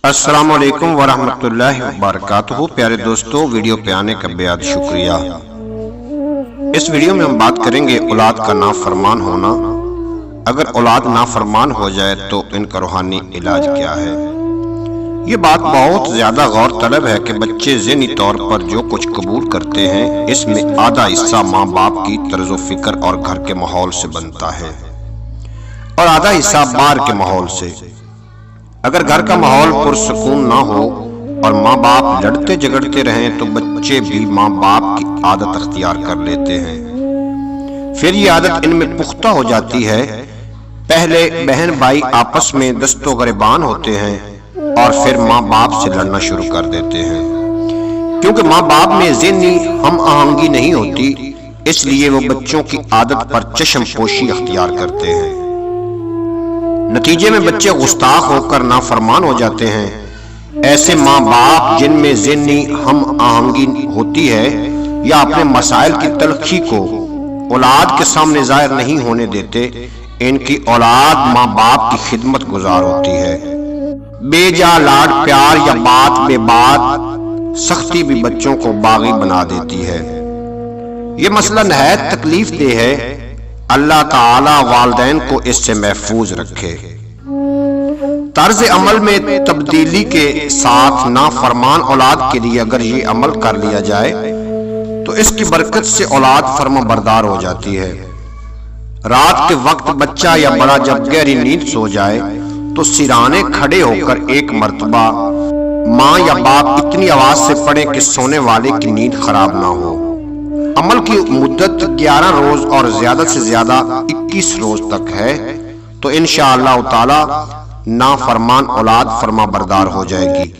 السلام علیکم ورحمۃ اللہ وبرکاتہ۔ پیارے دوستو، ویڈیو پہ آنے کا بے حد شکریہ۔ اس ویڈیو میں ہم بات کریں گے اولاد کا نافرمان ہونا۔ اگر اولاد نافرمان ہو جائے تو ان کا روحانی علاج کیا ہے؟ یہ بات بہت زیادہ غور طلب ہے کہ بچے ذہنی طور پر جو کچھ قبول کرتے ہیں اس میں آدھا حصہ ماں باپ کی طرز و فکر اور گھر کے ماحول سے بنتا ہے اور آدھا حصہ باہر کے ماحول سے۔ اگر گھر کا ماحول پرسکون نہ ہو اور ماں باپ لڑتے جھگڑتے رہیں تو بچے بھی ماں باپ کی عادت اختیار کر لیتے ہیں۔ پھر یہ عادت ان میں پختہ ہو جاتی ہے۔ پہلے بہن بھائی آپس میں دست و گریبان ہوتے ہیں اور پھر ماں باپ سے لڑنا شروع کر دیتے ہیں۔ کیونکہ ماں باپ میں ذہنی ہم آہنگی نہیں ہوتی، اس لیے وہ بچوں کی عادت پر چشم پوشی اختیار کرتے ہیں۔ نتیجے میں بچے گستاخ ہو کر نافرمان ہو جاتے ہیں۔ ایسے ماں باپ جن میں ذہنی ہم آہنگی ہوتی ہے یا اپنے مسائل کی تلخی کو اولاد کے سامنے ظاہر نہیں ہونے دیتے، ان کی اولاد ماں باپ کی خدمت گزار ہوتی ہے۔ بے جا لاڈ پیار یا بات بے بات سختی بھی بچوں کو باغی بنا دیتی ہے۔ یہ مسئلہ نہایت تکلیف دہ ہے۔ اللہ تعالی والدین کو اس سے محفوظ رکھے۔ طرز عمل میں تبدیلی کے ساتھ نافرمان اولاد کے لیے اگر یہ عمل کر لیا جائے تو اس کی برکت سے اولاد فرما بردار ہو جاتی ہے۔ رات کے وقت بچہ یا بڑا جب گہری نیند سو جائے تو سرانے کھڑے ہو کر ایک مرتبہ ماں یا باپ اتنی آواز سے پڑھیں کہ سونے والے کی نیند خراب نہ ہو۔ عمل کی مدت 11 روز اور زیادہ سے زیادہ 21 روز تک ہے تو انشاءاللہ تعالی نافرمان اولاد فرما بردار ہو جائے گی۔